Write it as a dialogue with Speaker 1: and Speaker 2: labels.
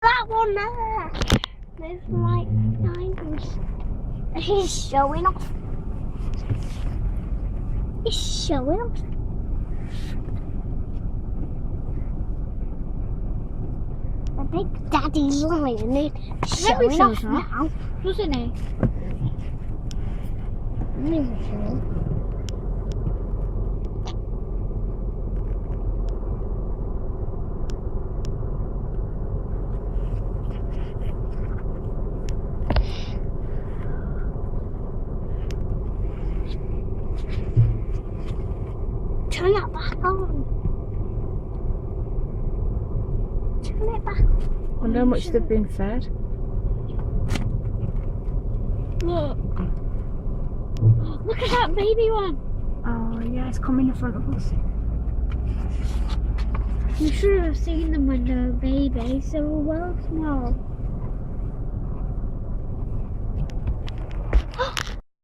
Speaker 1: That one there. There's like nine. He's showing off. He's showing off. The big daddy's lion is showing off now.
Speaker 2: Doesn't he?
Speaker 1: Turn that back on. Turn it back on.
Speaker 3: I wonder how much they've been fed.
Speaker 1: Look. Look at that baby one.
Speaker 3: Oh yeah, it's coming in front of us.
Speaker 2: You should have seen them when they were babies. They were well small.